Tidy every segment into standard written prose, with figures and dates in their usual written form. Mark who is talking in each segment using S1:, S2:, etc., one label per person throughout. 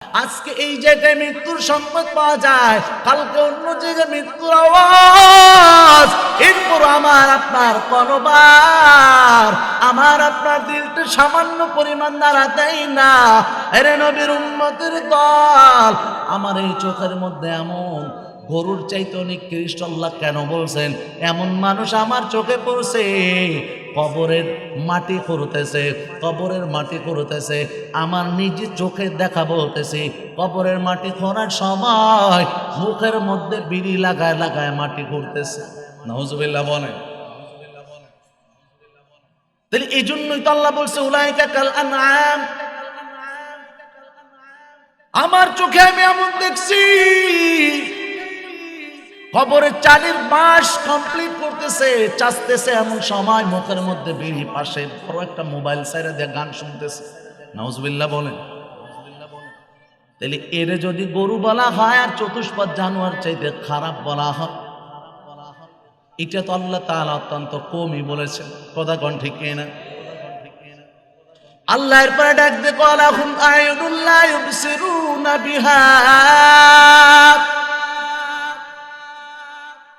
S1: আজকে এই জায়গায় মৃত্যুর সংবাদ পাওয়া যায়, কালকে অন্য জায়গায় মৃত্যুর আওয়াজ। এরপর আমার আপনার কলবার, আমার আপনার দিলটা সামান্য পরিমাণ নাড়া দেয় না। আরে নবীর উম্মতের দল, আমার এই চোখের মধ্যে এমন গরুর চাইতে নিকৃষ্ট আল্লাহ কেন বলছেন? এমন মানুষ আমার চোখে পড়ছে, কবরের মাটি করতেছে, কবরের মাটি করতেছে, আমার নিজে চোখে দেখা বলতেছি, কবরের মাটি খোঁড়ার সময় মুখের মধ্যে বিড়ি লাগায় লাগায় মাটি করতেছে। নাউজুবিল্লাহ বলেন। তাহলে এই জন্যই তো আল্লাহ বলছে উলাইকা কাল আনআম। আমার চোখে আমি এমন দেখছি, কবরের চালের বাঁশ কমপ্লিট করতেছে, চাচতেছে, এমন সময় মুখের মধ্যে বিড়ি, পাশে বড় একটা মোবাইল সাইরা দিয়ে গান শুনতেছে। নাউজুবিল্লাহ বলেন। তাহলে এর যদি গরু বলা হয় আর চতুষ্পদ জানোয়ার চাইতে খারাপ বলা হয়, এটা তো আল্লাহ তাআলা অত্যন্ত কমই বলেছেন। কথা কোন ঠিক না? আল্লাহ এরপরে ডাক দিয়ে কলাহুম আয়ুনুল্লাহ ইউবসিরুনা বিহা।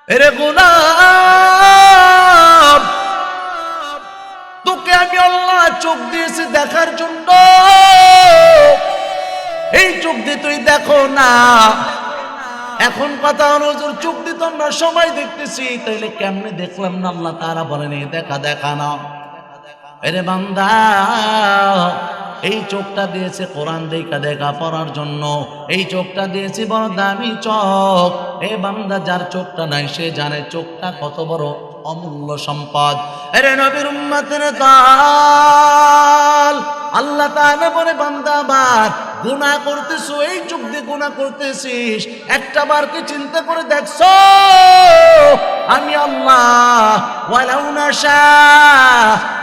S1: এরে গোলাম, তোকে আমি আল্লাহ চোখ দিয়েছি দেখার জন্য, এই চোখ দিয়ে তুই দেখো না। এখন কথা হলো হুজুর চোখ দিয়ে তো আমরা সবাই দেখতেছি, তাইলে কেমনে দেখলাম না? আল্লাহ তাআলা বলেন এই দেখা দেখা না। এরে বান্দা, এই চোখটা দিয়েছে কোরআন দেখা দেখা পড়ার জন্য, এই চোখটা দিয়েছি বড় দামি চোখ। এ বান্দা, যার চোখটা নাই সে জানে চোখটা কত বড় অমূল্য সম্পদ। এরে নবীর উম্মতের দল, আল্লাহ তাআলা বলে বান্দা আমার গুনাহ করতেছো, এই চোখ দিয়ে গুনাহ করতেছিস, একটা বার কি চিন্তা করে দেখছো আমি আল্লাহ ওয়ালাউ নাশা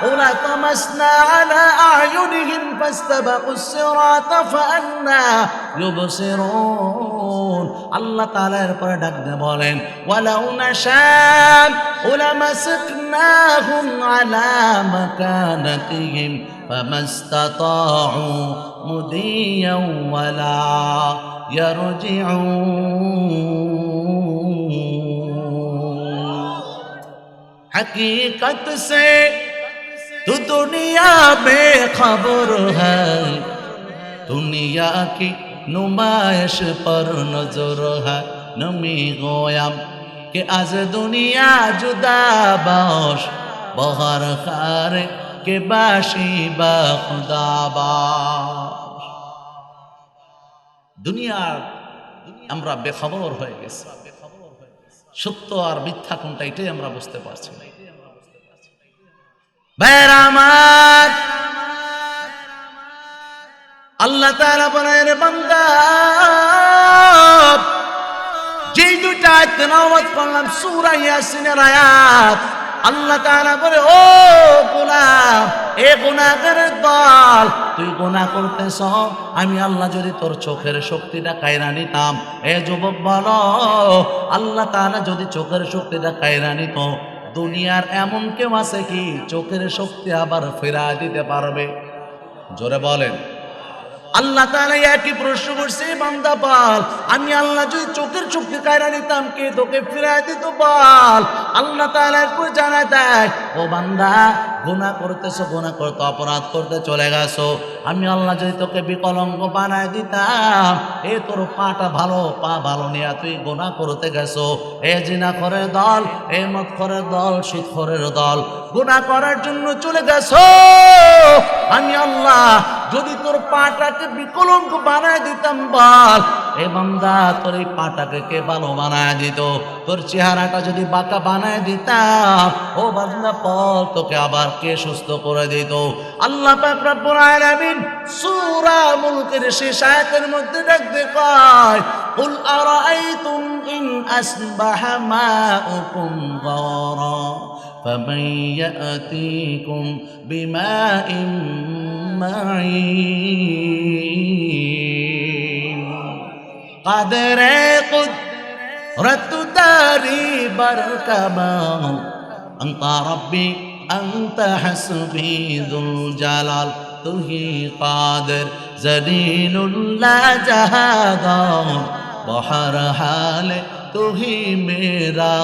S1: ওলা তামাসনা আলা আয়ুনিহিম ফাস্তাবাকুস সিরাতা ফাআন্না ইউবসিরুন। আল্লাহ তাআলা এরপরে ডাক দিয়ে বলেন ওয়ালাউ নাশা ওলা মাসাকনাহুম আলা মাকানাতিহিম ফামাস্তাতাউ মুদিয়াও ওয়ালা ইয়ারজিউন। हकीकत से तू दुनिया बेखबर है, दुनिया की नुमाइश पर नजर है। नमी गोयम कि आज दुनिया जुदा बाश बहर खार के बाशी बा खुदा बाश। दुनिया আমরা বেখবর হয়ে গেছি, সত্য আর মিথ্যা কোনটা এটাই আমরা বুঝতে পারছি না। ভাইরা আমার, আল্লাহ তাআলা বলেন বান্দা, যেই দুইটা আয়াত তেলাওয়াত করলাম সূরা ইয়াসিনের আয়াত, আল্লাহ তাআলা বলে ও গোলাম, এ গুনাহগারের দল, তুই গুনাহ করতেছ, আমি আল্লাহ যদি তোর চোখের শক্তিটা কায়রা নিতাম। এ যুবক বলো, আল্লাহ তাআলা যদি চোখের শক্তিটা কায়রা নিত, দুনিয়ার এমন কেউ আছে কি চোখের শক্তি আবার ফেরা দিতে পারবে? জোরে বলেন। আল্লাহ তাআলা একই প্রশ্ন করছে, বান্দা বল, আমি আল্লাহ যদি চোখের শক্তি কায়রা নিতাম, কে তোকে ফিরায় দিত বল? আল্লাহ তাআলা একটু জানায় দেয়, ও বান্দা, গুনাহ করতেছো, গুনাহ করতে অপরাধ করতে চলে গেছো, আমি আল্লাহ যদি তোকে বিকলাঙ্গ বানায় দিতাম, এ তোর পাটা ভালো, পা ভালো নিয়ে তুই গুনাহ করতে গেছো। এ জিনাখোরের দল, এ মদখোরের দল, সুদখোরের দল, গুনাহ করার জন্য চলে গেছো, আমি আল্লাহ যদি তোর পাটাকে বিকলাঙ্গ বানায় দিতাম বল, এ বান্দা, তোর এই পাটাকে কে ভালো বানায় দিত? তোর চেহারাটা যদি বাঁকা বানায় দিতাম, ও বান্দা বল, তোকে আবার কে সুস্থ করে দিত? আল্লাহ পাক রব্বুল আলামিন সূরা মুলকের শেষ আয়াতের মধ্যে ডাকতে কয়, কুল আরাআইতুম ইন আসবাহা মাউকুম গাওরা ফামান ইয়াতিকুম বিমাইন মাঈন। কাদরে কুদরত দারি বরকামাল, আনতা রব্বি আনতা হাসবি যুল জালাল। तू ही कादिर जलीलुल्लाह जहादार बहर हाल तू ही मेरा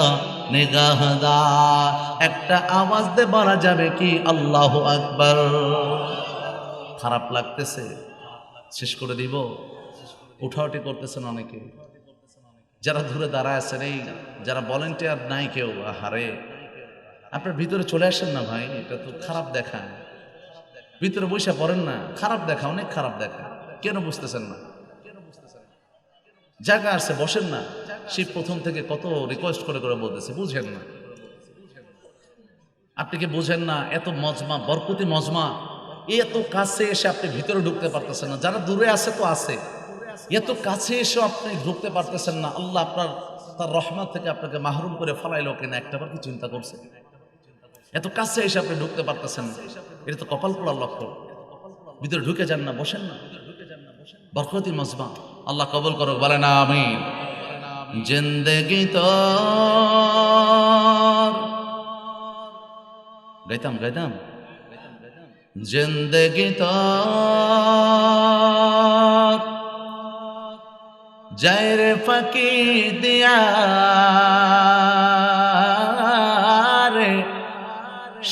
S1: निगाहदार। একটা আওয়াজ দিয়ে বলা যাবে কি আল্লাহু আকবার। খারাপ লাগতেছে, শেষ করে দিব। উঠাউটি করতেছেন অনেকে, যারা দূরে দাঁড়ায় আছেন, এই যারা ভলেন্টিয়ার নাই কেউ, আহারে আপনার ভিতরে চলে আসেন না ভাই, এটা তো খারাপ দেখা। ভিতরে বসে পড়েন না, খারাপ দেখা, অনেক খারাপ দেখা। কেন বুঝতেছেন না? জায়গা আসছে, বসেন না। সেই প্রথম থেকে কত রিকোয়েস্ট করে করে বলতেছে, বুঝেন না। আপনি কি বুঝেন না? এত মজমা, বরকতি মজমা, এত কাছে এসে আপনি ভিতরে ঢুকতে পারতেছেন না। যারা দূরে আছে তো আছে, এত কাছে এসে আপনি ঢুকতে পারতেছেন না। আল্লাহ আপনার তার রহমত থেকে আপনাকে মাহরুম করে ফেলাইলো কিনা একটাবার কি চিন্তা করছে? এত কাছে এসে আপনি ঢুকতে পারতেছেন না, এটা তো কপাল পোড়ার লক্ষ্য। ভিতরে ঢুকে যান না, বসেন না। বরকতি মজমা আল্লাহ কবুল করুক, বলেন আমিন। জিন্দেগি তো গাইতাম জিন্দেগি তো জয় রে ফাঁকি দিয়া রে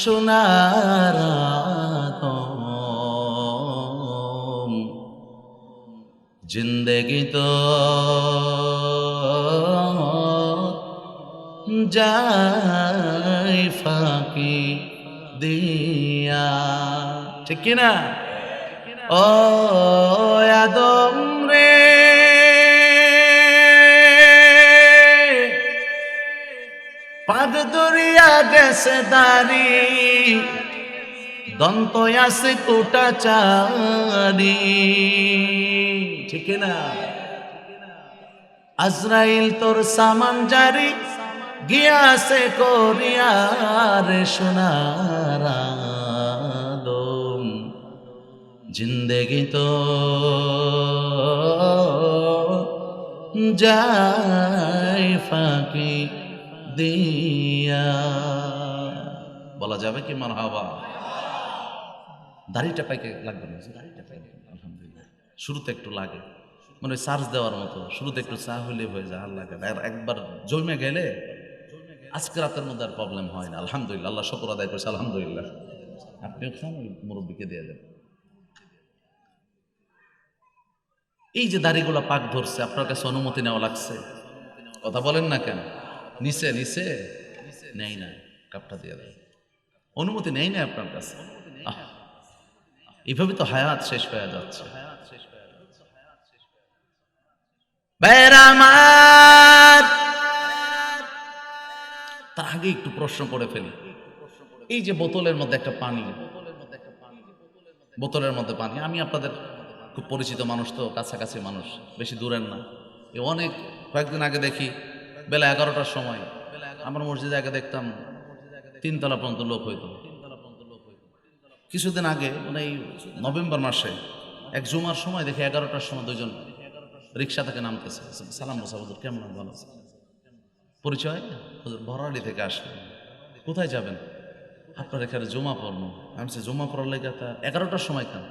S1: সোনার জিন্দেগি তো যায় ফাঁকি দিয়া, ঠিক কিনা? ও আদম রে পাগ দরিয়া গেছে দাড়ি, দন্ত আছে কোটা চারি, ঠিক না? আজরাইল তোর সামান জারি গিয়াছে করিয়া রে সোনার আদম। জিন্দেগি তো যায় ফাঁকি দিয়া। বলা যাবে কি মারহাবা? দাড়িটা পাইকে লাগবে না, আলহামদুলিল্লাহ। শুরুতে একটু লাগে, মানে চার্জ দেওয়ার মতো, শুরুতে একটু চা হইলে হয়ে যায়, আর লাগে না। একবার জমে গেলে আজকে রাতের মধ্যে আর প্রবলেম হয় না, আলহামদুলিল্লাহ। আল্লাহ শুকর আদায় করছে, আলহামদুলিল্লাহ। আপনিও খান, ওই মুরব্বীকে দিয়ে দেন। এই যে দাড়িগুলো পাক ধরছে, আপনার কাছে অনুমতি নেওয়া লাগছে? কথা বলেন না কেন? নিচে নিচে নেই না, কাপটা দিয়ে দেয়, অনুমতি নেই না আপনার কাছে। এইভাবে তো হায়াত শেষ হয়ে যাচ্ছে। তার আগে একটু প্রশ্ন করে ফেলি, এই যে বোতলের মধ্যে একটা পানি, বোতলের মধ্যে পানি, আমি আপনাদের খুব পরিচিত মানুষ তো, কাছাকাছি মানুষ, বেশি দূরের না। অনেক কয়েকদিন আগে দেখি বেলা 11টার সময় আমার মসজিদে আগে দেখতাম 3 তলা পর্যন্ত লোক হইতো। কিছুদিন আগে মানে এই নভেম্বর মাসে এক জুমার সময় দেখি 11টার সময় 2জন রিক্সা থেকে নামতেছে। সালাম মোসা, হুজুর কেমন, ভালো আছে? পরিচয়, হুজুর বড়ালি থেকে আসলেন, কোথায় যাবেন? আপনার এখানে জমা পড়বো। আমি জমা পড়ার লেগে তা 11টার সময় কেন?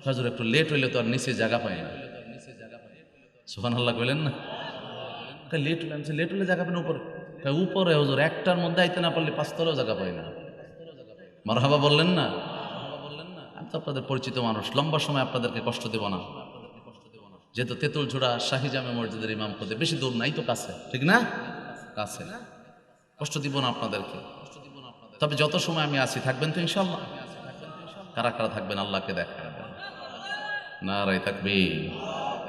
S1: হুজুর একটু লেট হইলে তো আর নিচে জায়গা পাই না। সুবহানাল্লাহ কইলেন না? লেট হলে, আমি লেট হলে জায়গা পাই না উপরে? উপরে হুজুর 1টার মধ্যে আইতে না পারলে 5 তলাও জায়গা পাই না। মারহাবা বললেন না? আমি তো আপনাদের পরিচিত মানুষ, লম্বা সময় আপনাদেরকে কষ্ট দেব না, যেহেতু তেঁতুলঝোড়া শাহী জামে মসজিদের ইমাম পদে বেশি দূর নাই তো, কাছে, ঠিক না? কাছে, কষ্ট দিব না আপনাদেরকে। তবে যত সময় আমি আছি, থাকবেন তো ইনশাআল্লাহ? কারা কারা থাকবেন আল্লাহকে দেখাবেন। নারায়ে তাকবীর,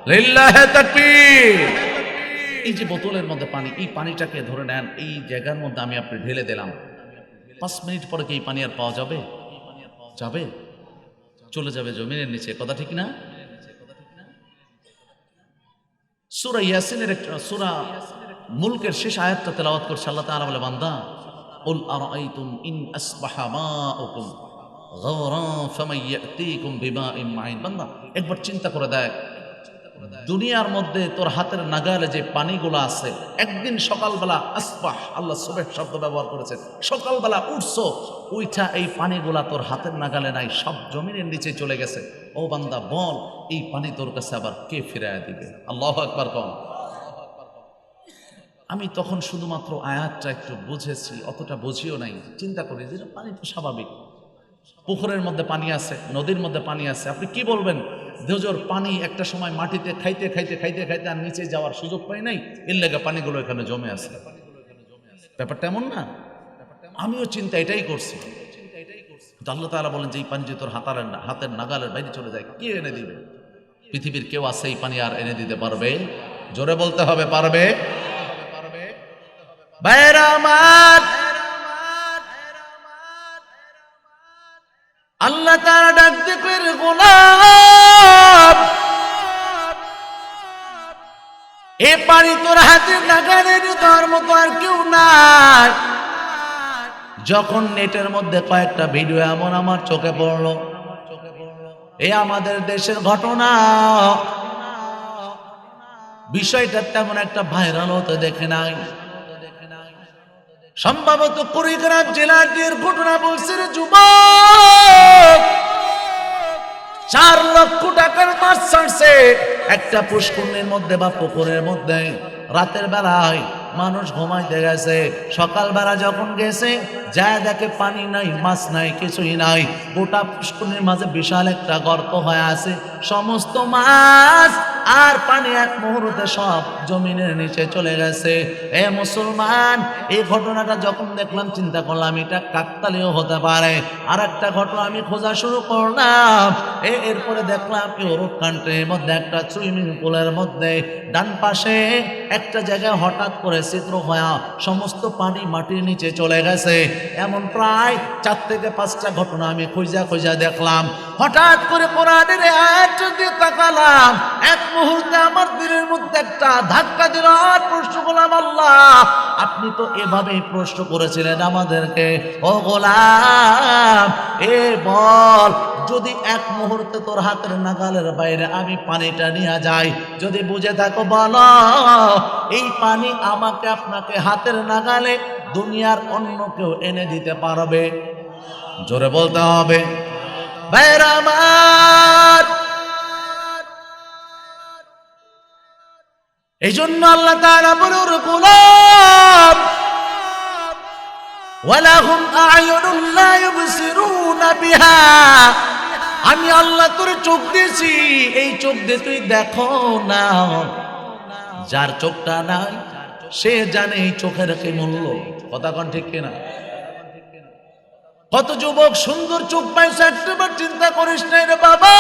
S1: লিল্লাহি তাকবীর। এই যে বোতলের মধ্যে পানি, এই পানিটাকে ধরে নেন, এই জায়গার মধ্যে আমি আপনি ঢেলে দিলাম, 5 মিনিট পরে কি এই পানি আর পাওয়া যাবে? যাবে? চলে যাবে জমিনের নিচে, কথা ঠিক না? সূরা ইয়াসিনের সূরা মুলকের শেষ আয়াতটা তেলাওয়াত করছে আল্লাহ তাআলা, বলে বান্দা কুল আরাআইতুম ইন আসবাহা মাউকুম গাওরা ফামান ইয়াতিকুম বিমাইন মাইন। বান্দা একবার চিন্তা করে দেখ, দুনিয়ার মধ্যে তোর হাতের নাগালে যে পানিগুলো আছে, একদিন সকালবেলা আসবাহ, আল্লাহ সুবহ শব্দ ব্যবহার করেছেন, সকালবেলা উঠছো, উইঠা এই পানিগুলা তোর হাতের নাগালে নাই, সব জমিনের নিচে চলে গেছে। ও বান্দা বল, এই পানি তোর কাছে আবার কে ফিরাইয়া দিবে? আল্লাহু আকবার কম। আমি তখন শুধুমাত্র আয়াতটা একটু বুঝেছি, অতটা বুঝিও নাই। চিন্তা করি যে পানি তো স্বাভাবিক, পুকুরের মধ্যে পানি আছে, নদীর মধ্যে পানি আছে, আপনি কি বলবেন? ধুজোর পানি একটা সময় মাটিতে খাইতে খাইতে খাইতে খাইতে আর নিচে যাওয়ার সুযোগ পাই নাই, এর লেগে পানিগুলো এখানে জমে আছে। ব্যাপারটা এমন না? আমিও চিন্তা এটাই করছি। আল্লাহ তাআলা বলেন যে এই পানি যে তোর হাতের নাগালের বাইরে চলে যায়, কে এনে দিবে? পৃথিবীর কেউ আছে এই পানি আর এনে দিতে পারবে? জোরে বলতে হবে, পারবে? ভাইরা আমার, আল্লাহ তাআলা ডাক দিয়ে গোলাম, এ পানি তোর হাতে নাগালের দেওয়ার মতো আর কেউ নাই। যখন নেটের মধ্যে কয়েকটা ভিডিও এমন আমার চোখে পড়লো, এ আমাদের দেশের ঘটনা, বিষয়টা তেমন একটা ভাইরাল হতে দেখে নাই। সম্ভবত কুড়িগ্রাম জেলার ঘটনা বলছে, যুবক 4 লক্ষ টাকার মাছ ছাড়ছে একটা পুষ্করণীর মধ্যে বা পুকুরের মধ্যে। রাতের বেলায় মানুষ ঘুমাইতে গেছে, সকালবেলা যখন গেছে যায় দেখে পানি নাই, মাছ নাই, কিছুই নাই। গোটা পুষ্করণীর মাঝে বিশাল একটা গর্ত হয়ে আছে, সমস্ত মাছ আর পানি এক মুহূর্তে সব জমিনের নিচে চলে গেছে। এ মুসলমান, এই ঘটনাটা যখন দেখলাম চিন্তা করলাম এটা কাকতালীয় হতে পারে। আর একটা ঘটনা আমি খোঁজা শুরু করলাম, এরপরে দেখলাম ইউরোপ কান্ট্রির মধ্যে একটা সুইমিং পুলের মধ্যে ডান পাশে একটা জায়গায় হঠাৎ করে ছিদ্র হয়ে সমস্ত পানি মাটির নিচে চলে গেছে। এমন প্রায় 4 থেকে 5টা ঘটনা আমি খুঁজা দেখলাম। হঠাৎ করে কোরআনের আয়াত দিয়ে তাকালাম, এক মুহূর্তে আমার দিলের মধ্যে একটা ধাক্কা দিল। আর প্রশ্ন করলাম, আল্লাহ আপনি তো এভাবেই প্রশ্ন করেছিলেন আমাদেরকে, ও গোলাম এ বল, যদি এক মুহূর্তে তোর হাতের নাগালের বাইরে আমি পানিটা নিয়ে যাই, যদি বুঝে থাকো বলো, এই পানি আমাকে আপনাকে হাতের নাগালে দুনিয়ার অন্য কেউ এনে দিতে পারবে? জোরে বলতে হবে ভাইরা আমার। এই জন্য আল্লাহ তাআলা বলেন, গোলাম ওয়ালাহুম আ'য়ুনুন লা ইউবসিরুনা বিহা, আমি আল্লাহ তোর চোখ দিয়েছি, এই চোখ দিয়ে তুই দেখো না। যার চোখটা নাই সে জানে এই চোখের কি মূল্য। কথা কোন ঠিক কিনা? কত যুবক সুন্দর চোখ পাইছে, একটাবার চিন্তা করিস নাই রে বাবা,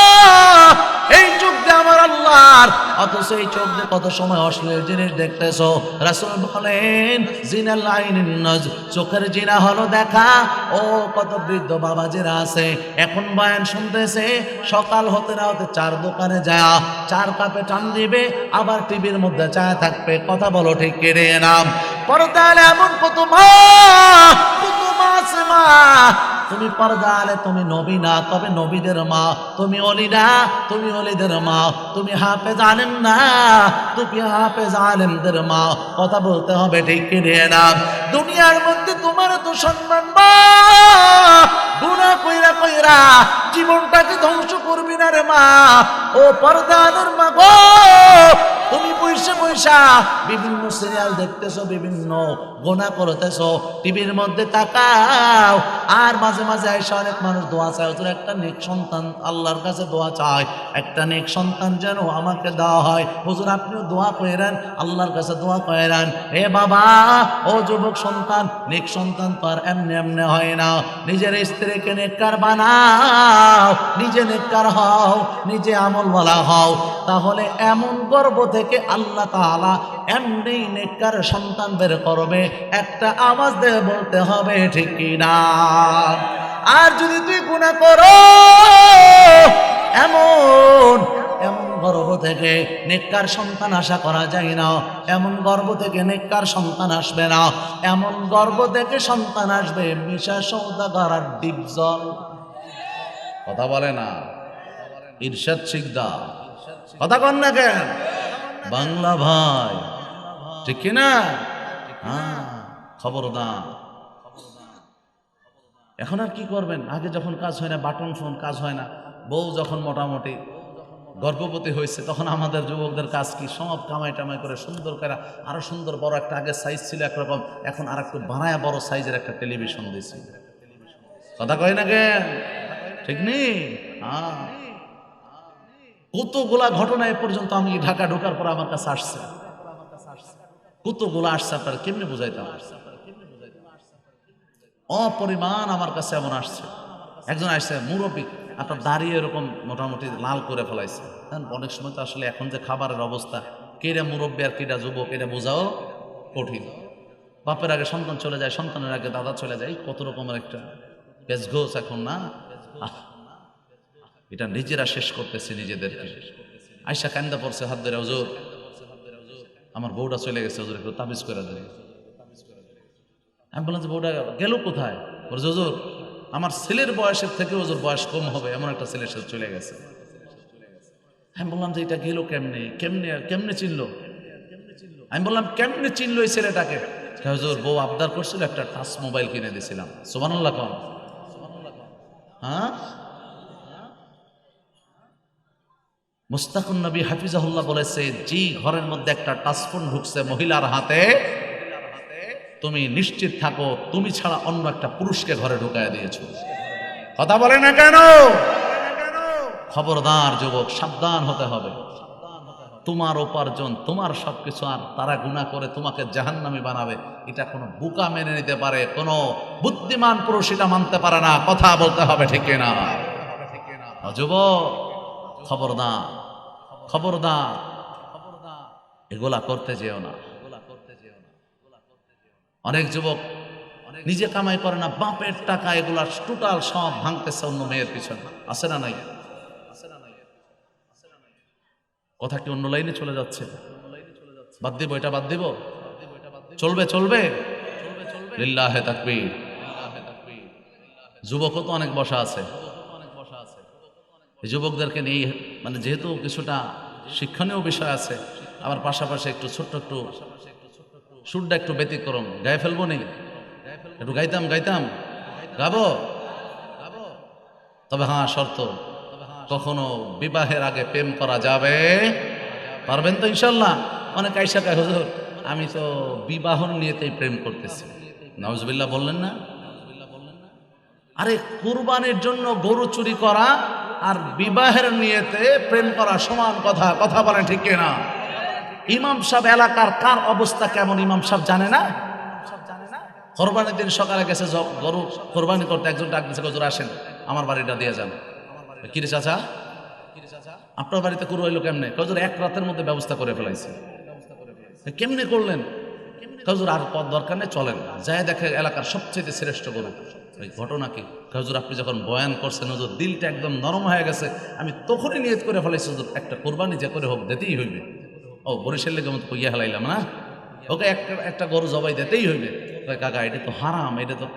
S1: এই চোখ দিয়ে আমার আল্লাহর, অথচ এই চোখ দিয়ে কত সময় অশ্লীল জিনিস দেখতেছো। রাসূল বলেন জিনাল আইনিন নজর, চোখের জিনা হলো দেখা। ও কত বৃদ্ধ বাবা যারা আছে এখন বয়ান শুনতেছে, সকাল হতে না হতে 4 দোকানে যায় 4 কাপে টান দিবে, আবার টিভির মধ্যে চা থাকবে। কথা বলো ঠিক কেড়ে নাম পর্দালে এমন কত মা, কত মা আছে মা। তুমি পর্দা আলে তুমি নবী না, তবে নবীদের মা। তুমি অলি না, তুমি অলিদের মা। তুমি হাফেজ আলেম না, তুমি হাফেজ আলেমদের মা। কথা বলতে হবে ঠিক কিনে না। দুনিয়ার মধ্যে তোমার তো সম্মান মা, গুনাহ কইরা কইরা জীবনটাকে ধ্বংস করবি না রে মা। ও পর্দার মা গো, তুমি পয়সা বিভিন্ন সিরিয়াল দেখতেছো, বিভিন্ন গুনাহ করতেছো, টিভির মধ্যে তাকাও, আর মাঝে মাঝে এসে অনেক মানুষ দোয়া চায়, হুজুর একটা নেক সন্তান আল্লাহর কাছে দোয়া চায়, একটা নেক সন্তান যেন আমাকে দেওয়া হয়। হুজুর আপনিও দোয়া করেন, আল্লাহর কাছে দোয়া করেন। হে বাবা, ও যুবক সন্তান, নেক সন্তান তো আর এমনি এমনি হয় না। নিজের স্ত্রীকে নেককার বানাও, নিজে নেককার হও, নিজে আমলওয়ালা হও, তাহলে এমন গর্ভ থেকে আল্লাহ তাআলা এমনি নেককার সন্তান বের করবে। একটা আওয়াজ দিয়ে বলতে হবে ঠিক কিনা? আর যদি তুই গুনাহ করো, এমন গর্ভ থেকে নেককার সন্তান আশা করা যায় না। এমন গর্ভ থেকে নেককার সন্তান আসবে না। এমন গর্ভ থেকে সন্তান আসবে মিশা সওদাগর আর ডিপজল। কথা বলে না ইরশাদ শিকদার, কথা কন না কেন? বাংলা ভাই, ঠিক কিনা? হ্যাঁ, খবরদার। এখন আর কি করবেন? আগে যখন কাজ হয় না, বাটন ফোন কাজ হয় না, বউ যখন মোটামুটি গর্ভবতী হয়েছে, তখন আমাদের যুবকদের কাজ কি? সব কামাই টামাই করে সুন্দর করে আরো সুন্দর বড় একটা, আগে সাইজ ছিল একরকম, এখন আর একটু বানায় বড় সাইজের একটা টেলিভিশন দিয়েছি। কথা কয় না কেন? ঠিক নেই? হ্যাঁ, কতগুলা ঘটনা এ পর্যন্ত আমি ঢাকা ঢোকার পর আমার কাছে আসছে, কতগুলা আসছে, আপনার কেমনে বুঝাইতাম? অপরিমাণ আমার কাছে এমন আসছে। একজন আসছে মুরব্বী, আপনার দাঁড়িয়ে এরকম মোটামুটি লাল করে ফেলাইছে। অনেক সময় তো আসলে এখন যে খাবারের অবস্থা, কেটা মুরব্বী আর কেটা যুবক এটা বোঝাও কঠিন। বাপের আগে সন্তান চলে যায়, সন্তানের আগে দাদা চলে যায়, কত রকমের একটা পেছঘোষ এখন না। এটা নিজেরা শেষ করতেছে নিজেদেরকে। আয়সা কান্দা পড়ছে, হাত ধরে, হুজুর আমার বউটা চলে গেছে, হুজুর একটু তাবিজ করে দেয়। আমি বললাম যে বউটা গেল কোথায়? বলছে হুজুর আমার ছেলের বয়সের থেকে হুজুর বয়স কম হবে এমন একটা ছেলের সাথে চলে গেছে। আমি বললাম যে এটা গেল কেমনে, কেমনে কেমনে চিনলো? আমি বললাম কেমনে চিনলো এই ছেলেটাকে? হুজুর বউ আবদার করছিল, একটা টাচ মোবাইল কিনে দিয়েছিলাম। সুবহানাল্লাহ কোন? হ্যাঁ, মুস্তাকুন নবী হাফিজাহুল্লাহ বলেছে, যে ঘরের মধ্যে একটা টাচফোন ঢুকছে মহিলার হাতে, তুমি নিশ্চিত থাকো তুমি ছাড়া অন্য একটা পুরুষকে ঘরে ঢুকায় দিয়েছো। কথা বলে না কেন? খবরদার যুবক, সাবধান হতে হবে। তোমার উপার্জন, তোমার সবকিছু, আর তারা গুনাহ করে তোমাকে জাহান্নামী বানাবে, এটা কোনো বোকা মেনে নিতে পারে? কোনো বুদ্ধিমান পুরুষ এটা মানতে পারে না। কথা বলতে হবে, ঠিক না? যুবক খবরদার, খবরদার, এগুলা করতে যেও না। অনেক যুবক নিজে কামাই করে না, বাপের টাকা এগুলা টোটাল সব ভাঙতেছে অন্য মেয়ের পিছনে। আছে না নাই? কথা কি অন্য লাইনে চলে যাচ্ছে? বাদ দিব, এটা বাদ দিব? চলবে, চলবে, লিল্লাহে তাকবীর। যুবকও তো অনেক বসা আছে, এই যুবকদেরকে নিয়ে মানে যেহেতু কিছুটা শিক্ষণীয় বিষয় আছে, আবার পাশাপাশি একটু ছোট্ট একটু সুরটা একটু ব্যতিক্রম গায়ে ফেলবো নি, একটু গাইতাম গাবো। তবে হ্যাঁ, শর্ত, কখনো বিবাহের আগে প্রেম করা যাবে? পারবেন তো ইনশাল্লাহ? অনেক আইসা কয় হুজুর আমি তো বিবাহর নিয়েতেই প্রেম করতেছি। নাউজুবিল্লাহ বললেন না? আরে কুরবানির জন্য গরু চুরি করা আর বিবাহের নিয়েতে প্রেম করা সমান কথা। কথা বলেন ঠিক কিনা? ইমাম সাহেব এলাকার কার অবস্থা কেমন ইমাম সাহেব জানে না? কোরবানির দিন সকালে গেছে গরু কোরবানি করতে, একজন ডাক দিয়েছে, হুজুর আসেন আমার বাড়িটা দিয়ে যান। কিরে চাচা, আপনার বাড়িতে গরু হইলো কেমনে? হুজুর এক রাতের মধ্যে ব্যবস্থা করে ফেলাইছে। কেমনে করলেন? হুজুর আর পথ দরকার নেই, চলেন যায় দেখে এলাকার সবচেয়ে শ্রেষ্ঠ গরু। ওই ঘটনা কি? হুজুর আপনি যখন বয়ান করছেন হুজুর দিলটা একদম নরম হয়ে গেছে, আমি তখনই নিয়ত করে ফেলাইছি হুজুর একটা কোরবানি যে করে হোক দিতেই হইবে। ও বরিশাল লেগে মতো কইয়া হেলাইলাম না, ওকে একটা গরু জবাই দিতেই হইবে। কাকা এটা তো হারাম, এটা তো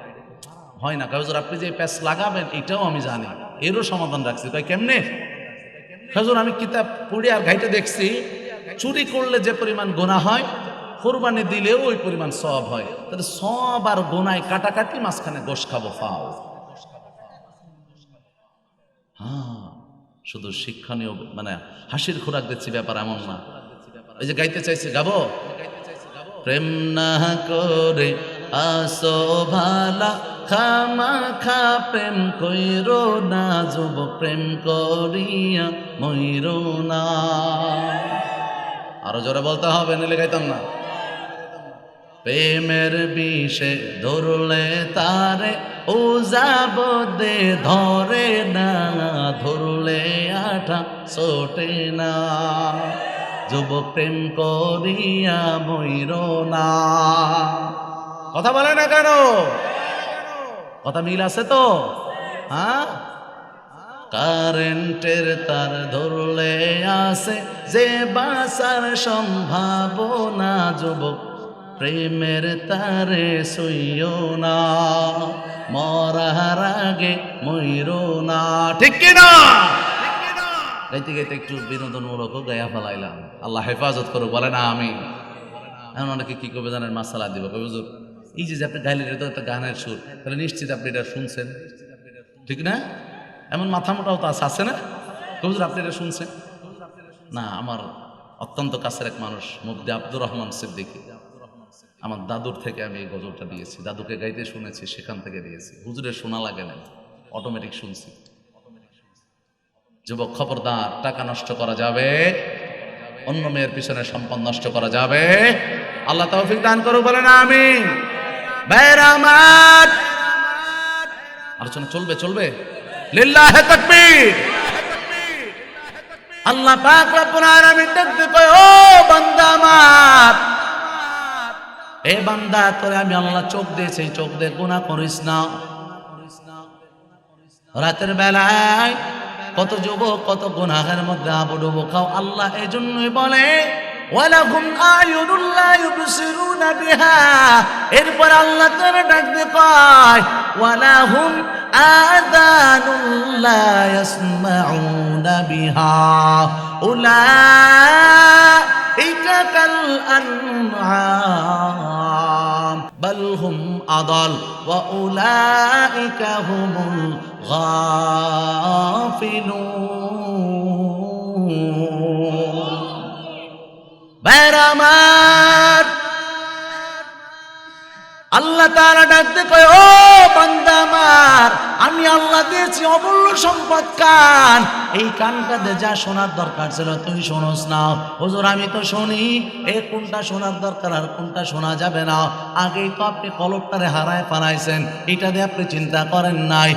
S1: হয় না। হুজুর আপনি যে প্যাচ লাগাবেন এটাও আমি জানি, এরও সমাধান রাখছি। তাই কেমনে? হুজুর আমি কিতাব পড়ে আর ঘাইতে দেখছি, চুরি করলে যে পরিমাণ গুনাহ হয়, কোরবানি দিলেও ওই পরিমাণ সওয়াব হয়। তাহলে সওয়াব আর গুনাহ কাটাকাটি, মাঝখানে গোশ খাবো ফাও। হ্যাঁ, শুধু শিক্ষণীয় মানে হাসির খোরাক দিচ্ছি ব্যাপার এমন না। এই যে গাইতে চাইছে, গাবো। প্রেম না করে আসো ভালা, খামাখা প্রেম কইরো না, যুবক প্রেম করিয়া মইরো না। আরো জোরে বলতে হবে, নিলে গাইতাম না। প্রেমের বিষে ধরলে তারে ও যাবদে ধরে না, ধরলে আঠা ছোটে না, যুবক প্রেম করিয়া মইরো না। কথা বলে না কেন? কথা মিল আছে তো? হ্যাঁ, কারেন্টের তার ধরলে আসে যে বাঁচার সম্ভাবনা, যুবক প্রেমের তারে সইও না, মরার আগে মইরো না। ঠিক কিনা? গাইতে গাইতে একটু বিনোদনমূলকও গায়া ফেলাইলাম, আল্লাহ হেফাজত করুক, বলে না আমি। এখন অনেকে কি করবে জানেন, মাসালা দিব, কবে হুজুর এই যে আপনি গাইলেন এটা তো একটা গানের সুর, তাহলে নিশ্চিত আপনি এটা শুনছেন, ঠিক না? এমন মাথা মোটাও তো আছে না, কবে হুজুর আপনি এটা শুনছেন? না, আমার অত্যন্ত কাছের এক মানুষ মুফতি আব্দুর রহমান সিদ্দিকী, আমার দাদুর থেকে আমি এই গজলটা দিয়েছি, দাদুকে গাইতে শুনেছি, সেখান থেকে দিয়েছি। হুজুরের শোনা লাগে না, অটোমেটিক শুনছি। যুবক খবরদার, টাকা নষ্ট করা যাবে, অন্য মেয়ের পিছনে সম্পদ নষ্ট করা যাবে, আল্লাহ তৌফিক দান করুক, বলেন আমিন। ভাইরা আমার, আলোচনা চলবে চলবে, লিল্লাহি তাকবীর। আল্লাহ পাক রব্বুল আলামিন ডাকতে কয়, ও বান্দা আমার, এ বান্দা তোরে আমি আল্লাহ চোখ দিয়েছি, চোখ দিয়ে গুনাহ করিস না। রাতের বেলায় কত যুবক কত গুনাহের মধ্যে আবুডুবু খাও, আল্লাহ এই জন্যই বলে ওয়ালাহুম আয়ুনুন লা ইউবসিরুনা বিহা। এরপর আল্লাহ তাআলা ডাকতে কয় ওয়ালাহুম আযানুন লা ইয়াসমাউনা বিহা উলাইকা কাল আনআম বাল হুম আদাল ওয়া উলাইকা হুমুল গাফিলুন। ভাইরা আমার, আল্লাহ তাআলা ডাকতে কয়, ও বান্দা আমার, আমি আল্লাহ দিয়েছি অমূল্য সম্পদ কান, এই কানটাতে যা শোনার দরকার ছিল তুই শোনস না। হুজুর আমি তো শুনি, এই কোনটা শোনার দরকার আর কোনটা শোনা যাবে না, আগেই তো আপনি কলবটারে হারায় ফেলাইছেন, এটা দিয়ে আপনি চিন্তা করেন নাই।